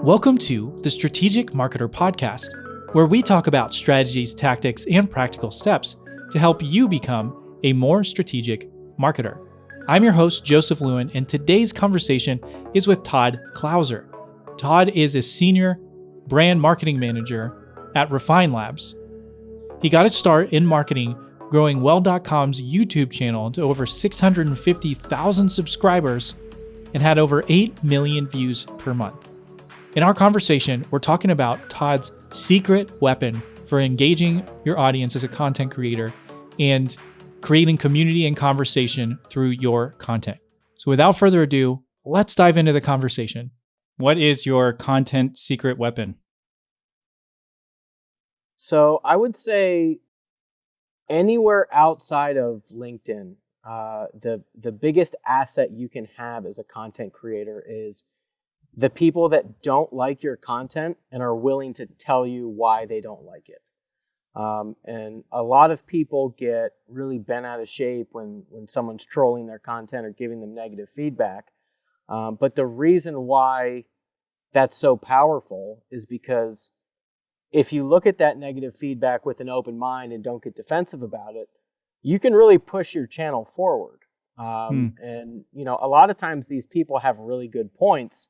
Welcome to the Strategic Marketer Podcast, where we talk about strategies, tactics, and practical steps to help you become a more strategic marketer. I'm your host, Joseph Lewin, and today's conversation is with Todd Clouser. Todd is a senior brand marketing manager at Refine Labs. He got his start in marketing growing Well.com's YouTube channel to over 650,000 subscribers and had over 8 million views per month. In our conversation, we're talking about Todd's secret weapon for engaging your audience as a content creator and creating community and conversation through your content. So without further ado, let's dive into the conversation. What is your content secret weapon? So I would say anywhere outside of LinkedIn, the biggest asset you can have as a content creator is the people that don't like your content and are willing to tell you why they don't like it. And a lot of people get really bent out of shape when someone's trolling their content or giving them negative feedback. But the reason why that's so powerful is because if you look at that negative feedback with an open mind and don't get defensive about it, you can really push your channel forward. And a lot of times these people have really good points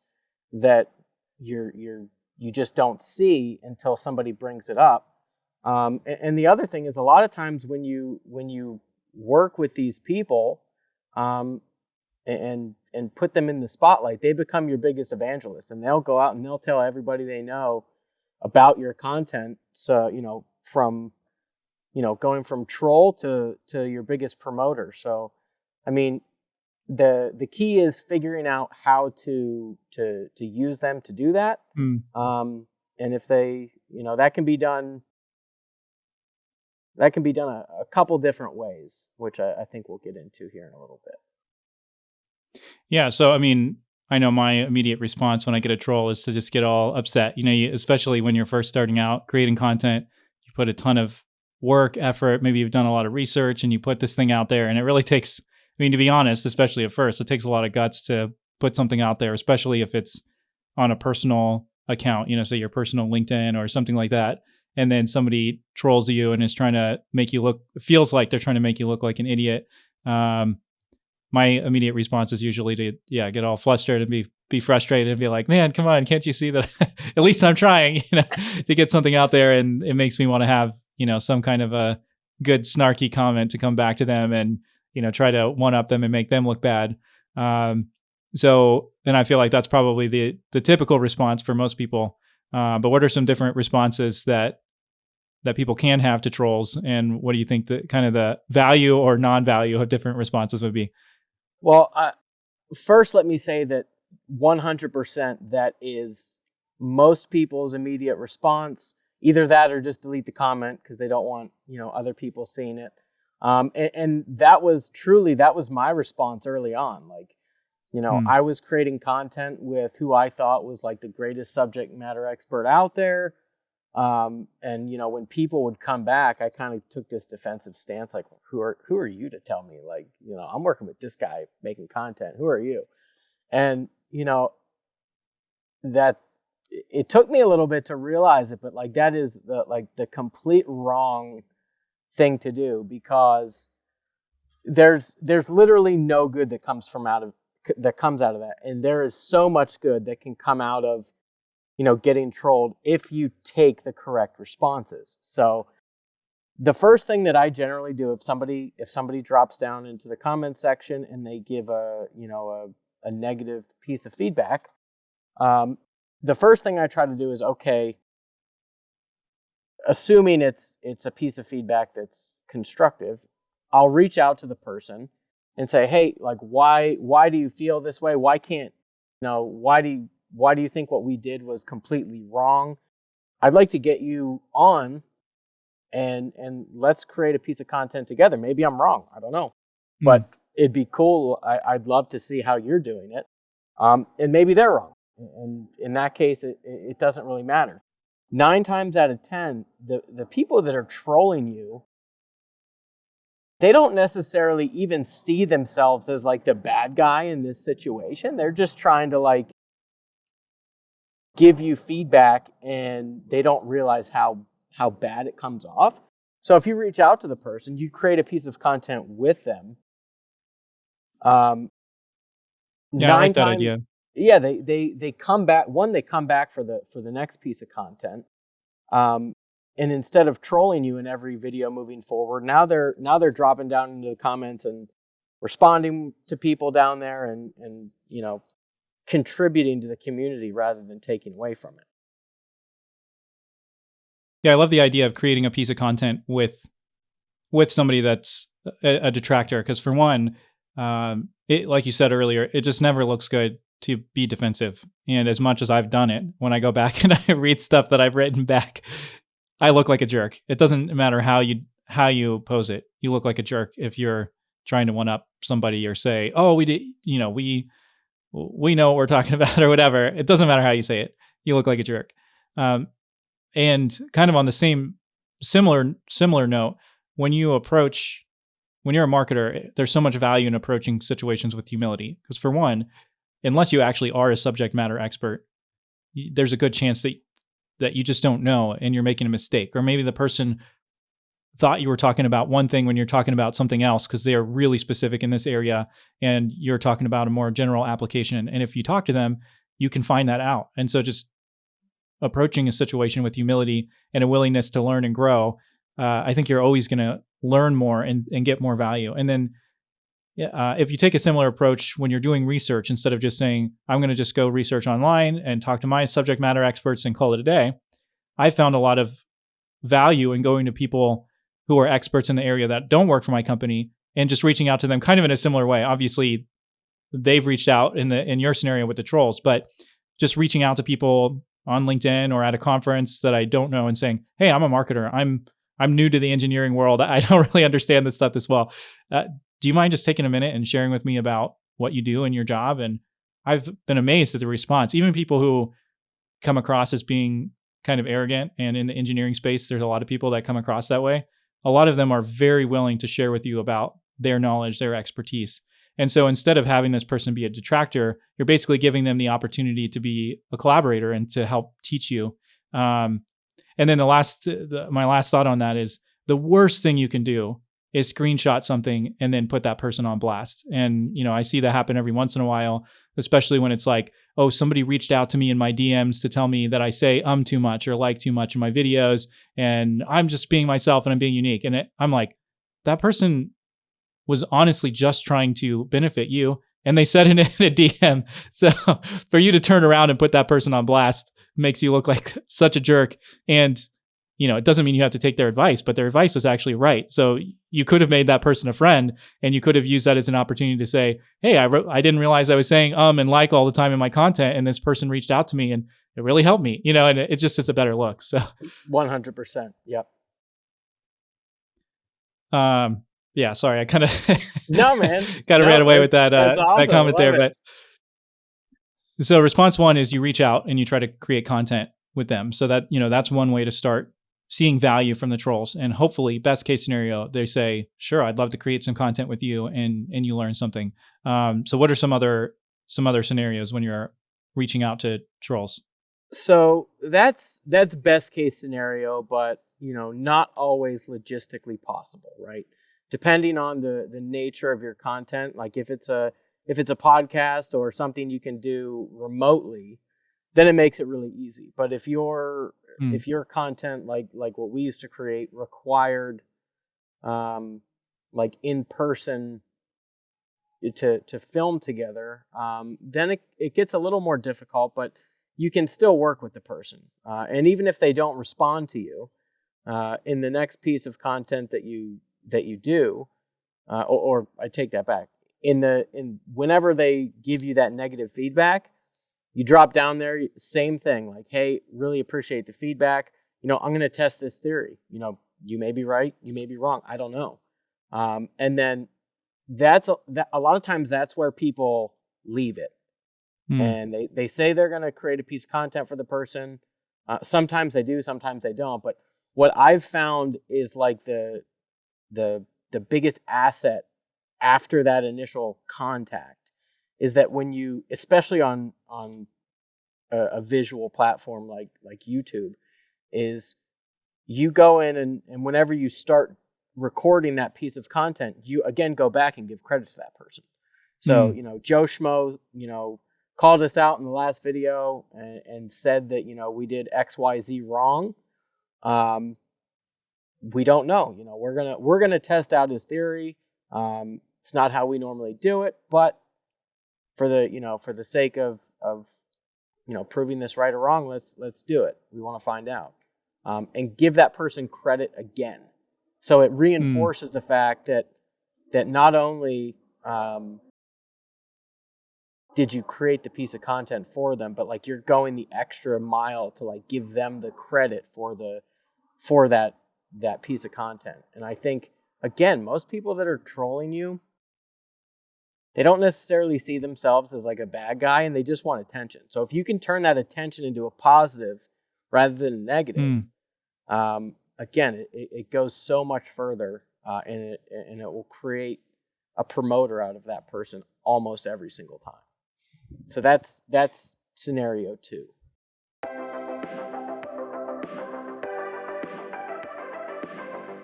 that you just don't see until somebody brings it up. And the other thing is, a lot of times when you work with these people and put them in the spotlight, they become your biggest evangelists, and they'll go out and they'll tell everybody they know about your content. So from going from troll to your biggest promoter. So I mean, the key is figuring out how to use them to do that. And if they, that can be done a couple different ways, which I think we'll get into here in a little bit. Yeah. So, I mean, I know my immediate response when I get a troll is to just get all upset, especially when you're first starting out creating content. You put a ton of work, effort, maybe you've done a lot of research and you put this thing out there, and it really takes, to be honest, especially at first, it takes a lot of guts to put something out there, especially if it's on a personal account, say your personal LinkedIn or something like that. And then somebody trolls you and is trying to make you look, feels like they're trying to make you look like an idiot. My immediate response is usually to, get all flustered and be frustrated and be like, man, come on, can't you see that at least I'm trying, to get something out there. And it makes me want to have, some kind of a good snarky comment to come back to them and, try to one up them and make them look bad. And I feel like that's probably the typical response for most people. But what are some different responses that people can have to trolls? And what do you think the kind of the value or non-value of different responses would be? Well, first, let me say that 100% that is most people's immediate response. Either that or just delete the comment because they don't want, other people seeing it. And that was my response early on. Like, I was creating content with who I thought was like the greatest subject matter expert out there. And when people would come back, I kind of took this defensive stance, like, who are you to tell me? Like, I'm working with this guy making content. Who are you? And, that it took me a little bit to realize it, but like, that is the complete wrong thing to do, because there's literally no good that comes out of that. And there is so much good that can come out of, getting trolled if you take the correct responses. So the first thing that I generally do, if somebody drops down into the comment section and they give a negative piece of feedback, the first thing I try to do is, okay, assuming it's a piece of feedback that's constructive, I'll reach out to the person and say, hey, like, why do you feel this way? Why do you think what we did was completely wrong? I'd like to get you on and let's create a piece of content together. Maybe I'm wrong. I don't know. But it'd be cool. I'd love to see how you're doing it. And maybe they're wrong. And in that case, it doesn't really matter. 9 times out of 10, the people that are trolling you, they don't necessarily even see themselves as like the bad guy in this situation. They're just trying to like give you feedback and they don't realize how bad it comes off. So if you reach out to the person, you create a piece of content with them. Yeah, I like Nine that times, idea. yeah, they come back. One, they come back for the next piece of content. Um, and instead of trolling you in every video moving forward, now they're dropping down into the comments and responding to people down there and contributing to the community rather than taking away from it. Yeah, I love the idea of creating a piece of content with somebody that's a detractor, because for one, it, like you said earlier, it just never looks good to be defensive. And as much as I've done it, when I go back and I read stuff that I've written back, I look like a jerk. It doesn't matter how you pose it. You look like a jerk if you're trying to one up somebody or say, "Oh, we did, we know what we're talking about," or whatever. It doesn't matter how you say it. You look like a jerk. Um, and kind of on the similar note, when you're a marketer, there's so much value in approaching situations with humility. Because for one, unless you actually are a subject matter expert, there's a good chance that you just don't know and you're making a mistake. Or maybe the person thought you were talking about one thing when you're talking about something else because they are really specific in this area and you're talking about a more general application. And if you talk to them, you can find that out. And so just approaching a situation with humility and a willingness to learn and grow, I think you're always going to learn more and get more value. And then if you take a similar approach when you're doing research, instead of just saying, I'm going to just go research online and talk to my subject matter experts and call it a day, I found a lot of value in going to people who are experts in the area that don't work for my company and just reaching out to them kind of in a similar way. Obviously, they've reached out in your scenario with the trolls, but just reaching out to people on LinkedIn or at a conference that I don't know and saying, "Hey, I'm a marketer. I'm new to the engineering world. I don't really understand this stuff this well. Do you mind just taking a minute and sharing with me about what you do in your job?" And I've been amazed at the response. Even people who come across as being kind of arrogant, and in the engineering space, there's a lot of people that come across that way. A lot of them are very willing to share with you about their knowledge, their expertise. And so instead of having this person be a detractor, you're basically giving them the opportunity to be a collaborator and to help teach you. And then my last thought on that is the worst thing you can do is screenshot something and then put that person on blast. And, I see that happen every once in a while, especially when it's like, oh, somebody reached out to me in my DMs to tell me that I say too much or like too much in my videos, and I'm just being myself and I'm being unique. And I'm like, that person was honestly just trying to benefit you, and they said it in a DM. So for you to turn around and put that person on blast makes you look like such a jerk. And it doesn't mean you have to take their advice, but their advice is actually right. So you could have made that person a friend, and you could have used that as an opportunity to say, "Hey, I didn't realize I was saying and like all the time in my content, and this person reached out to me and it really helped me," and it's a better look. So 100%. Yep. Yeah, sorry, I kind of No, man. kind of ran away with that That's awesome. that comment there. It. But so response one is you reach out and you try to create content with them. So that that's one way to start seeing value from the trolls. And hopefully, best case scenario, they say, "Sure, I'd love to create some content with you," and you learn something. So what are some other scenarios when you're reaching out to trolls? So that's best case scenario, but not always logistically possible, right? Depending on the nature of your content, like if it's a podcast or something you can do remotely, then it makes it really easy. But if your content, like what we used to create, required like in person to film together, then it gets a little more difficult, but you can still work with the person. And even if they don't respond to you, in the next piece of content that you do, or I take that back, whenever they give you that negative feedback, you drop down there, same thing, like, "Hey, really appreciate the feedback. I'm going to test this theory. You may be right, you may be wrong. I don't know." And then a lot of times that's where people leave it. And they say they're going to create a piece of content for the person. Sometimes they do, sometimes they don't. But what I've found is like the biggest asset after that initial contact is that when you, especially on a visual platform like YouTube, is you go in and whenever you start recording that piece of content, you again go back and give credit to that person. So, Joe Schmo, called us out in the last video and said that, we did XYZ wrong. We don't know, we're going to test out his theory. It's not how we normally do it, but for the sake of proving this right or wrong, let's do it. We want to find out, and give that person credit again. So it reinforces the fact that not only did you create the piece of content for them, but like you're going the extra mile to like give them the credit for that piece of content. And I think, again, most people that are trolling you, they don't necessarily see themselves as like a bad guy, and they just want attention. So if you can turn that attention into a positive rather than a negative, again, it goes so much further, and it will create a promoter out of that person almost every single time. So that's scenario 2.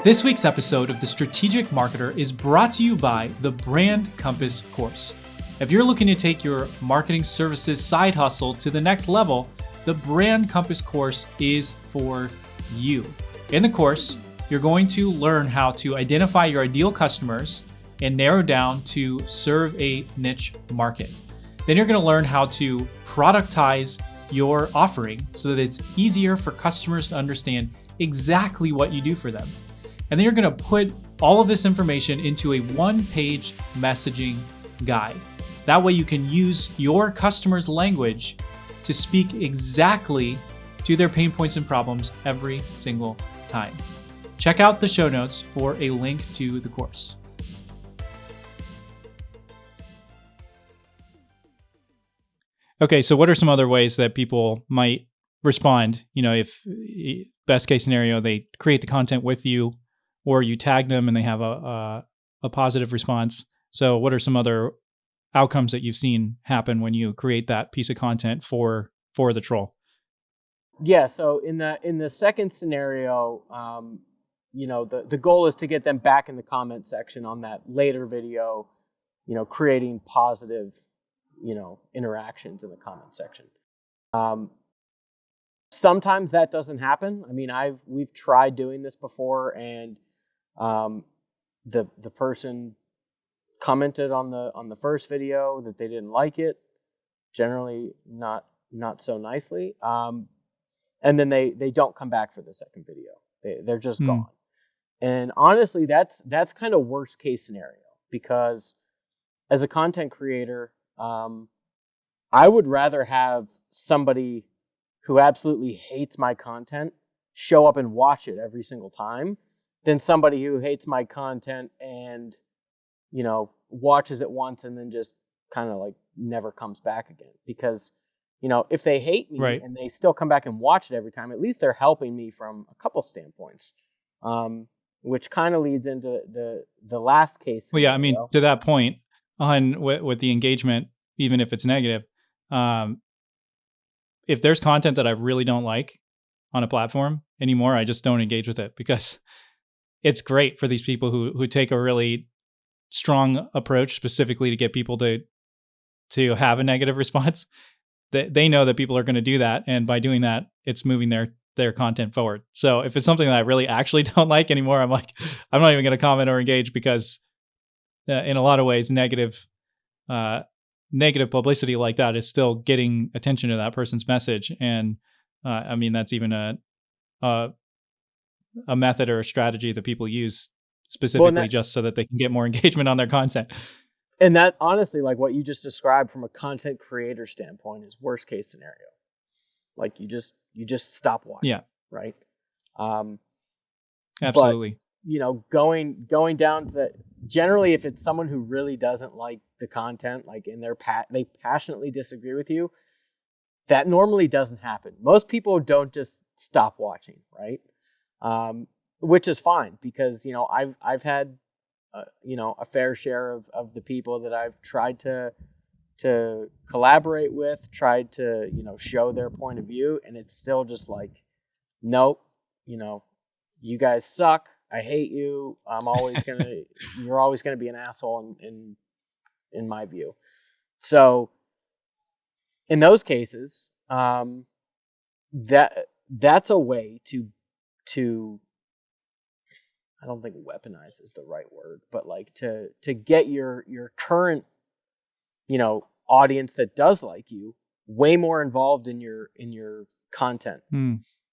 This week's episode of The Strategic Marketer is brought to you by the Brand Compass course. If you're looking to take your marketing services side hustle to the next level, the Brand Compass course is for you. In the course, you're going to learn how to identify your ideal customers and narrow down to serve a niche market. Then you're going to learn how to productize your offering so that it's easier for customers to understand exactly what you do for them. And then you're going to put all of this information into a one-page messaging guide. That way you can use your customer's language to speak exactly to their pain points and problems every single time. Check out the show notes for a link to the course. Okay, so what are some other ways that people might respond? If best case scenario, they create the content with you, or you tag them and they have a positive response. So what are some other outcomes that you've seen happen when you create that piece of content for the troll? Yeah, so in the second scenario, the goal is to get them back in the comment section on that later video, creating positive, interactions in the comment section. Sometimes that doesn't happen. I mean, we've tried doing this before, and the person commented on the first video that they didn't like it, generally not so nicely, and then they don't come back for the second video. They're just gone. And honestly, that's kind of worst case scenario, because as a content creator, I would rather have somebody who absolutely hates my content show up and watch it every single time than somebody who hates my content and, watches it once and then just kind of like never comes back again. Because, if they hate me and they still come back and watch it every time, at least they're helping me from a couple standpoints, which kind of leads into the last case scenario. Well, yeah, I mean, to that point, on with the engagement, even if it's negative, if there's content that I really don't like on a platform anymore, I just don't engage with it, because it's great for these people who take a really strong approach specifically to get people to have a negative response. They know that people are going to do that, and by doing that, it's moving their content forward. So if it's something that I really actually don't like anymore, I'm like, I'm not even going to comment or engage, because in a lot of ways, negative publicity like that is still getting attention to that person's message. And I mean, that's even a method or a strategy that people use specifically just so that they can get more engagement on their content. And that, honestly, like what you just described from a content creator standpoint, is worst case scenario. Like you just stop watching. Yeah. Right. Absolutely. But, going down to that, generally, if it's someone who really doesn't like the content, like they passionately disagree with you, that normally doesn't happen. Most people don't just stop watching, right? Which is fine, because I've had a fair share of the people that I've tried to to collaborate with, tried to, show their point of view, and it's still just like, nope, you guys suck. I hate you. You're always gonna be an asshole in my view. So in those cases, that's a way to I don't think weaponize is the right word, but like to get your current, audience that does like you way more involved in your content.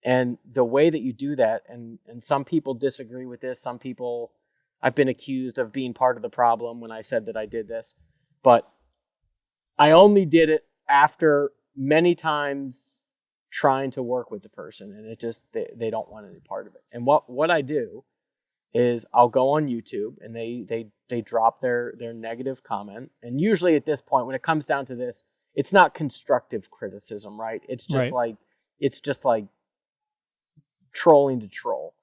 And the way that you do that, and some people disagree with this, some people, I've been accused of being part of the problem when I said that I did this, but I only did it after many times trying to work with the person, and it just, they don't want any part of it. And what I do is I'll go on YouTube, and they drop their negative comment. And usually at this point, when it comes down to this, it's not constructive criticism, right? It's just like trolling to troll.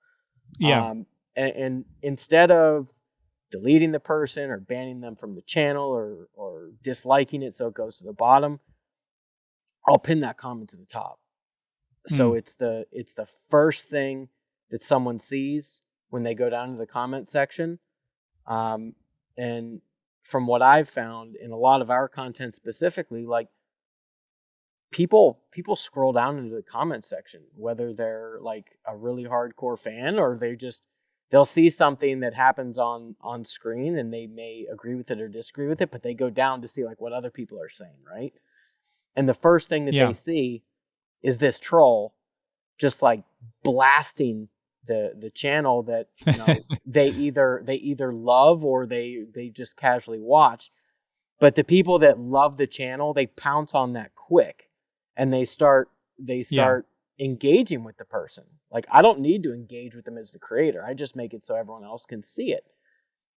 Yeah. And instead of deleting the person or banning them from the channel or disliking it so it goes to the bottom, I'll pin that comment to the top. So it's the first thing that someone sees when they go down to the comment section. And from what I've found in a lot of our content specifically, like people scroll down into the comment section, whether they're like a really hardcore fan or they'll see something that happens on screen and they may agree with it or disagree with it, but they go down to see like what other people are saying, right? And the first thing that they see is this troll just like blasting the channel that they either love or they just casually watch. But the people that love the channel, they pounce on that quick, and they start engaging with the person. Like, I don't need to engage with them as the creator. I just make it so everyone else can see it.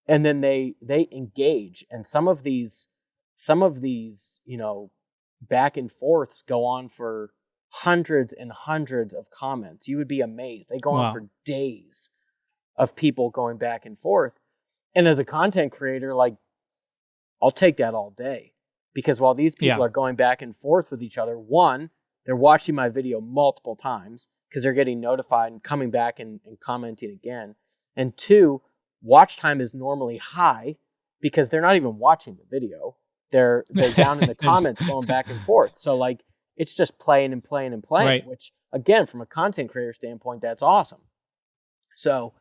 And then they engage, and some of these back and forths go on for hundreds and hundreds of comments. You would be amazed. They go on for days of people going back and forth. And as a content creator, like, I'll take that all day, because while these people are going back and forth with each other, one, they're watching my video multiple times because they're getting notified and coming back and commenting again. And two, watch time is normally high because they're not even watching the video. They're down in the comments going back and forth. So like, it's just playing and playing and playing, right. Which again, from a content creator standpoint, that's awesome. So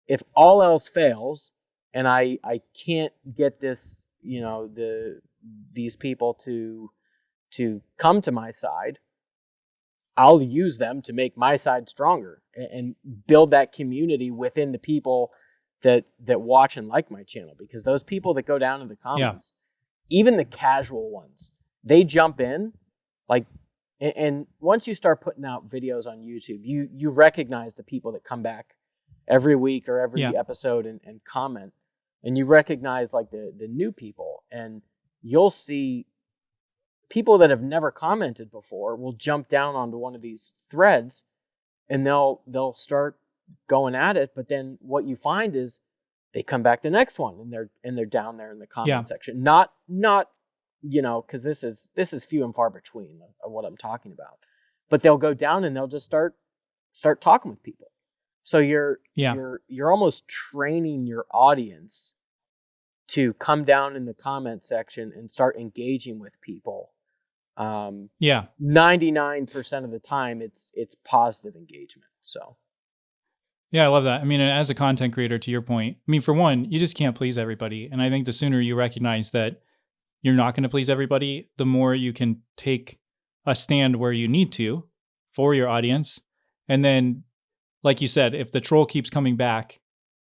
if all else fails and I can't get this, these people to come to my side, I'll use them to make my side stronger and build that community within the people that watch and like my channel. Because those people that go down in the comments, even the casual ones, they jump in. Like, and once you start putting out videos on YouTube, you recognize the people that come back every week or every episode and comment, and you recognize like the new people, and you'll see people that have never commented before will jump down onto one of these threads, and they'll start going at it. But then what you find is they come back the next one, and they're down there in the comment section. Not because this is few and far between of what I'm talking about. But they'll go down and they'll just start talking with people. So you're almost training your audience to come down in the comment section and start engaging with people. 99% of the time it's positive engagement. So yeah, I love that. I mean, as a content creator, to your point, I mean, for one, you just can't please everybody. And I think the sooner you recognize that you're not going to please everybody, the more you can take a stand where you need to for your audience. And then, like you said, if the troll keeps coming back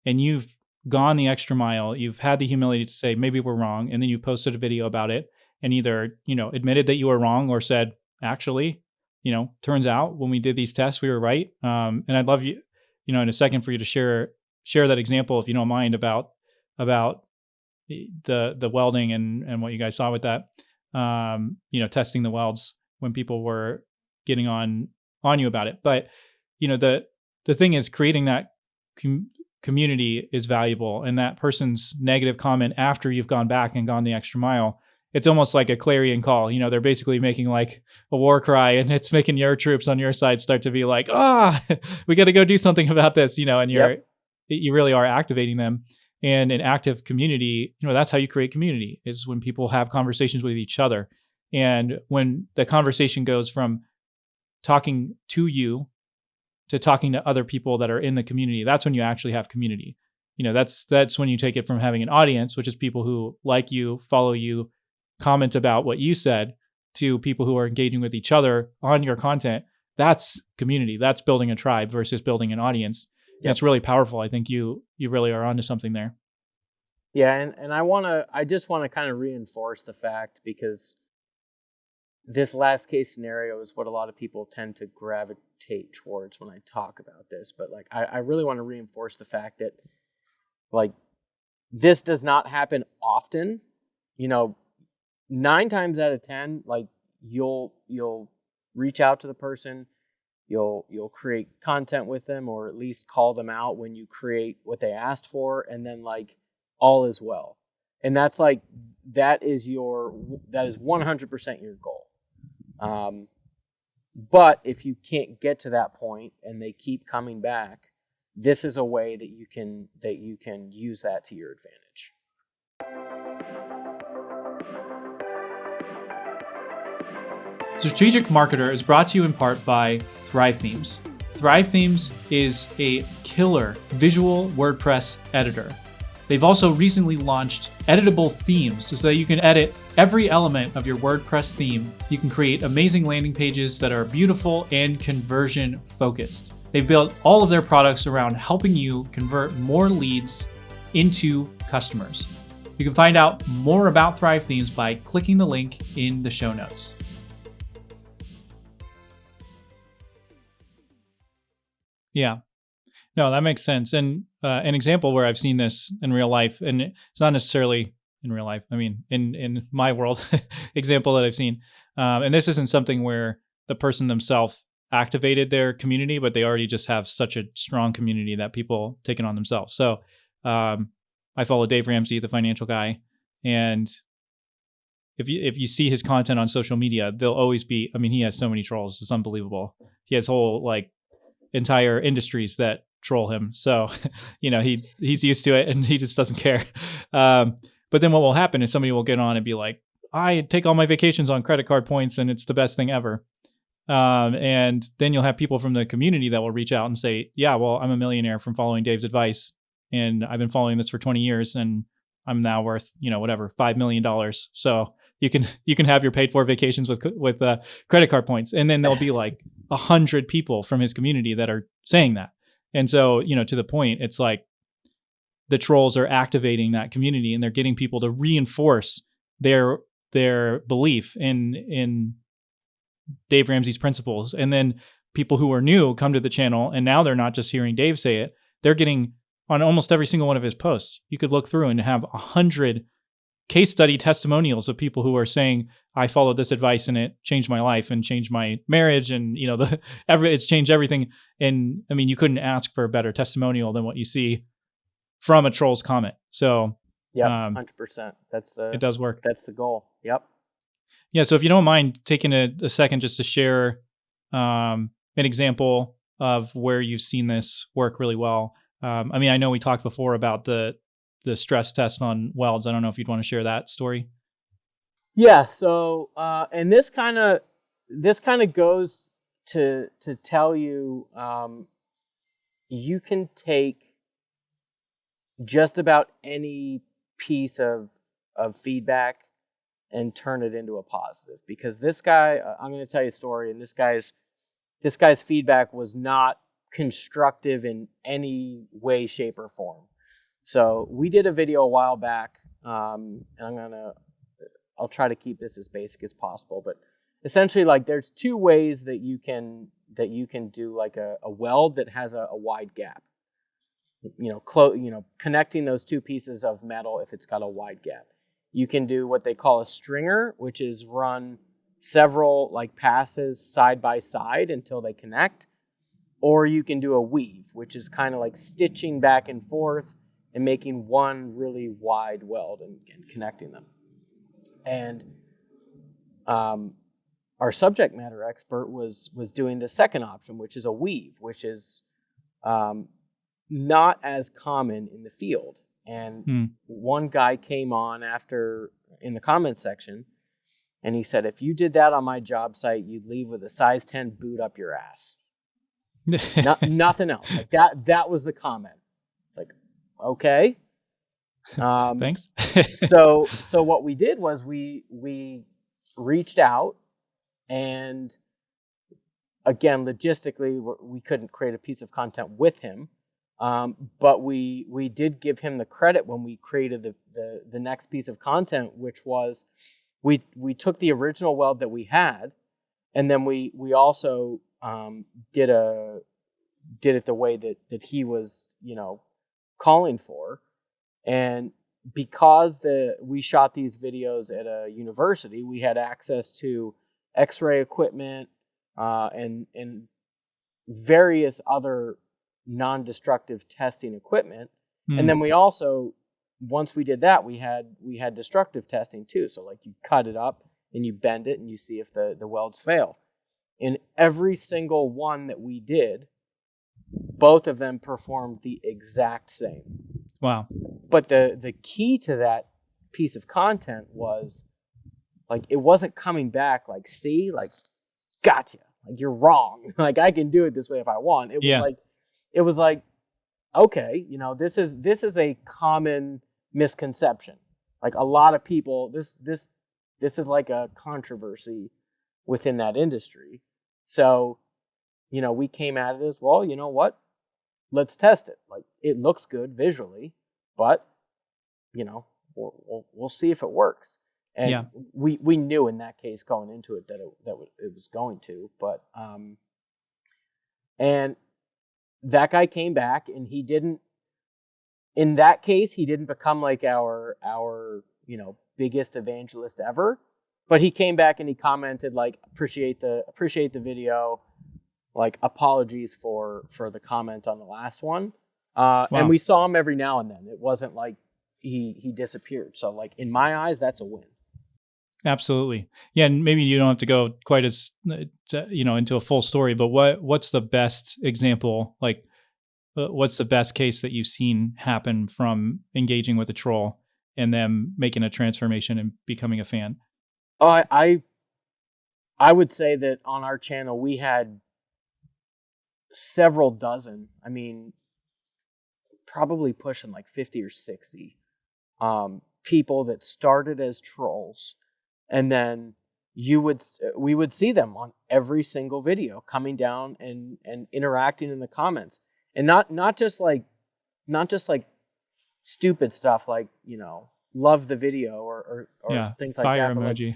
and you've gone the extra mile, you've had the humility to say, maybe we're wrong. And then you posted a video about it and either, admitted that you were wrong or said, actually, turns out when we did these tests, we were right. And I'd love you, in a second for you to share that example, if you don't mind, about the welding and what you guys saw with that, testing the welds when people were getting on you about it. But, the thing is, creating that community is valuable, and that person's negative comment after you've gone back and gone the extra mile it's almost like a clarion call. They're basically making like a war cry, and it's making your troops on your side start to be like, we got to go do something about this, and Yep. you really are activating them. And an active community, that's how you create community, is when people have conversations with each other. And when the conversation goes from talking to you to talking to other people that are in the community, that's when you actually have community. That's when you take it from having an audience, which is people who like you, follow you, comment about what you said, to people who are engaging with each other on your content. That's community. That's building a tribe versus building an audience. Yep. It's really powerful. I think you really are onto something there. Yeah, and I just want to kind of reinforce the fact, because this last case scenario is what a lot of people tend to gravitate towards when I talk about this. But like, I really want to reinforce the fact that, like, this does not happen often. 9 times out of 10, like, you'll reach out to the person, you'll create content with them, or at least call them out when you create what they asked for, and then like all is well. And that's like, that is 100% your goal. But if you can't get to that point and they keep coming back, this is a way that you can use that to your advantage. Strategic Marketer is brought to you in part by Thrive Themes. Thrive Themes is a killer visual WordPress editor. They've also recently launched editable themes so that you can edit every element of your WordPress theme. You can create amazing landing pages that are beautiful and conversion focused. They've built all of their products around helping you convert more leads into customers. You can find out more about Thrive Themes by clicking the link in the show notes. Yeah. No, that makes sense. And an example where I've seen this in real life, and it's not necessarily in real life, I mean, in my world, example that I've seen, and this isn't something where the person themselves activated their community, but they already just have such a strong community that people take it on themselves. So I follow Dave Ramsey, the financial guy, and if you see his content on social media, there'll always be, I mean, he has so many trolls, it's unbelievable. He has whole like entire industries that troll him. So, he's used to it and he just doesn't care. But then what will happen is somebody will get on and be like, I take all my vacations on credit card points and it's the best thing ever. And then you'll have people from the community that will reach out and say, yeah, well, I'm a millionaire from following Dave's advice, and I've been following this for 20 years and I'm now worth, whatever, $5 million. So you can have your paid for vacations with credit card points. And then there'll be like 100 people from his community that are saying that. And so, to the point, it's like the trolls are activating that community and they're getting people to reinforce their belief in Dave Ramsey's principles. And then people who are new come to the channel, and now they're not just hearing Dave say it, they're getting on almost every single one of his posts. You could look through and have 100 case study testimonials of people who are saying, I followed this advice and it changed my life and changed my marriage. And, it's changed everything. And I mean, you couldn't ask for a better testimonial than what you see from a troll's comment. So yeah, 100%. It does work. That's the goal. Yep. Yeah. So if you don't mind taking a second just to share an example of where you've seen this work really well. I mean, I know we talked before about the stress test on welds. I don't know if you'd want to share that story. Yeah. So, and this kind of goes to tell you, you can take just about any piece of feedback and turn it into a positive. Because this guy, I'm going to tell you a story, and this guy's feedback was not constructive in any way, shape, or form. So we did a video a while back, and I'll try to keep this as basic as possible. But essentially, like, there's 2 ways that you can do like a weld that has a wide gap. Connecting those 2 pieces of metal if it's got a wide gap. You can do what they call a stringer, which is run several like passes side by side until they connect. Or you can do a weave, which is kind of like stitching back and forth and making one really wide weld and connecting them. And our subject matter expert was doing the second option, which is a weave, which is not as common in the field. And one guy came on after in the comments section, and he said, if you did that on my job site, you'd leave with a size 10 boot up your ass. Nothing else. Like that was the comment. It's like, okay. Thanks. So what we did was we reached out, and again, logistically, we couldn't create a piece of content with him. But we did give him the credit when we created the next piece of content, which was we took the original weld that we had, and then we also did it the way that he was, calling for. And because we shot these videos at a university, we had access to X-ray equipment and various other non-destructive testing equipment. And then we also, once we did that, we had destructive testing too. So like you cut it up and you bend it and you see if the welds fail. In every single one that we did, both of them performed the exact same. Wow. But the key to that piece of content was, like, it wasn't coming back like, see, like, gotcha, like, you're wrong. Like, I can do it this way if I want. It was like, okay, this is a common misconception. Like, a lot of people, this is like a controversy within that industry. So, we came at it as, well, you know what? Let's test it. Like, it looks good visually, but, we'll see if it works. And we knew in that case going into it that it was going to, but and that guy came back, and he didn't become like our biggest evangelist ever, but he came back and he commented like, appreciate the video, like, apologies for the comment on the last one. Wow. And we saw him every now and then. It wasn't like he disappeared. So, like, in my eyes, that's a win. Absolutely. Yeah. And maybe you don't have to go quite as, into a full story, but what's the best example? Like, what's the best case that you've seen happen from engaging with a troll and then making a transformation and becoming a fan? I would say that on our channel, we had several dozen. I mean, probably pushing like 50 or 60 people that started as trolls. And then we would see them on every single video coming down and interacting in the comments, and not just like stupid stuff like, love the video or things like fire that. Emoji.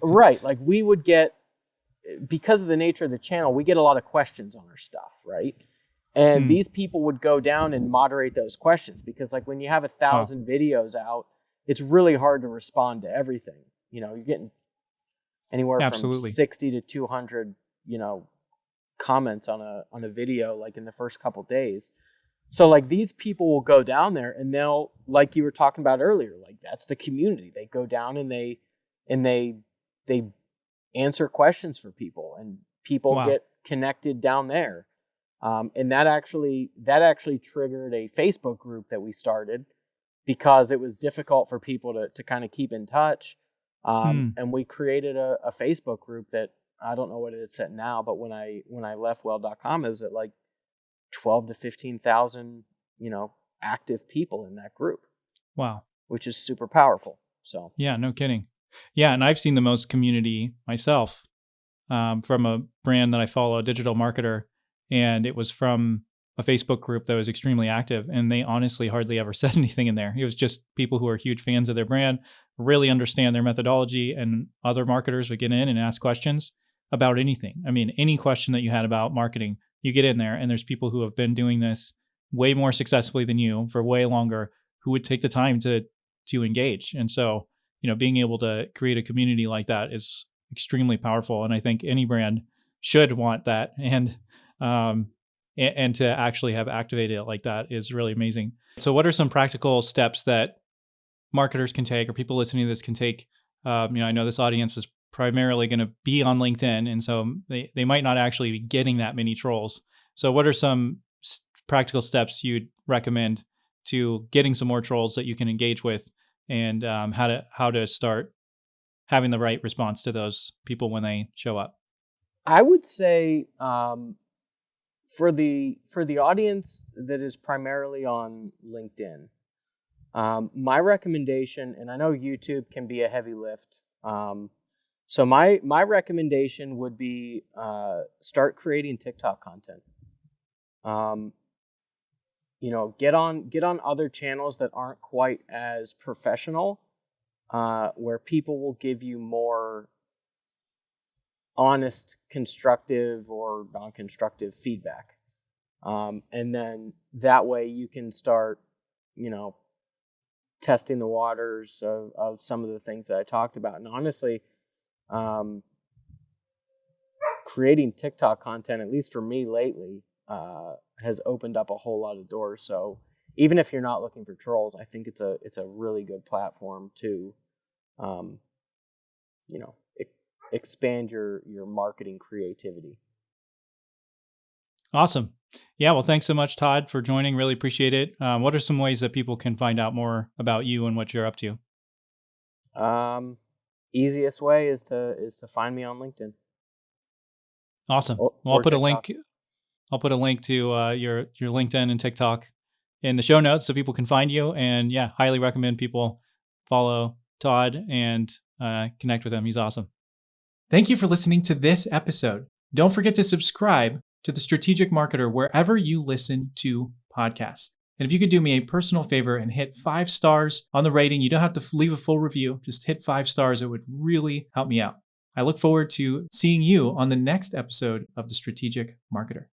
Right. Like, we would get, because of the nature of the channel, we get a lot of questions on our stuff. Right. And these people would go down and moderate those questions, because like when you have 1,000 videos out, it's really hard to respond to everything. You're getting anywhere from 60 to 200, comments on a video, like in the first couple days. So like, these people will go down there and they'll, like you were talking about earlier, like, that's the community. They go down and they answer questions for people, and people get connected down there. And that actually triggered a Facebook group that we started, because it was difficult for people to kind of keep in touch. And we created a Facebook group that, I don't know what it's at now, but when I left weld.com, it was at like 12 to 15,000, active people in that group. Wow. Which is super powerful. So, yeah, no kidding. Yeah. And I've seen the most community myself, from a brand that I follow, a digital marketer. And it was from a Facebook group that was extremely active, and they honestly hardly ever said anything in there. It was just people who are huge fans of their brand, really understand their methodology, and other marketers would get in and ask questions about anything. I mean, any question that you had about marketing, you get in there, and there's people who have been doing this way more successfully than you for way longer, who would take the time to engage. And so, being able to create a community like that is extremely powerful. And I think any brand should want that. And to actually have activated it like that is really amazing. So what are some practical steps that marketers can take, or people listening to this can take, I know this audience is primarily going to be on LinkedIn, and so they might not actually be getting that many trolls. So what are some practical steps you'd recommend to getting some more trolls that you can engage with, and how to start having the right response to those people when they show up? I would say for the audience that is primarily on LinkedIn, my recommendation, and I know YouTube can be a heavy lift, so my recommendation would be start creating TikTok content. Get on other channels that aren't quite as professional, where people will give you more honest, constructive or non-constructive feedback. And then that way you can start, testing the waters of some of the things that I talked about. And honestly, creating TikTok content, at least for me lately, has opened up a whole lot of doors. So even if you're not looking for trolls, I think it's a really good platform to, expand your marketing creativity. Awesome. Yeah. Well, thanks so much, Todd, for joining. Really appreciate it. What are some ways that people can find out more about you and what you're up to? Easiest way is to find me on LinkedIn. Awesome. Well, I'll put TikTok. I'll put a link to your LinkedIn and TikTok in the show notes so people can find you. And yeah, highly recommend people follow Todd and connect with him. He's awesome. Thank you for listening to this episode. Don't forget to subscribe to The Strategic Marketer wherever you listen to podcasts. And if you could do me a personal favor and hit 5 stars on the rating, you don't have to leave a full review, just hit 5 stars. It would really help me out. I look forward to seeing you on the next episode of The Strategic Marketer.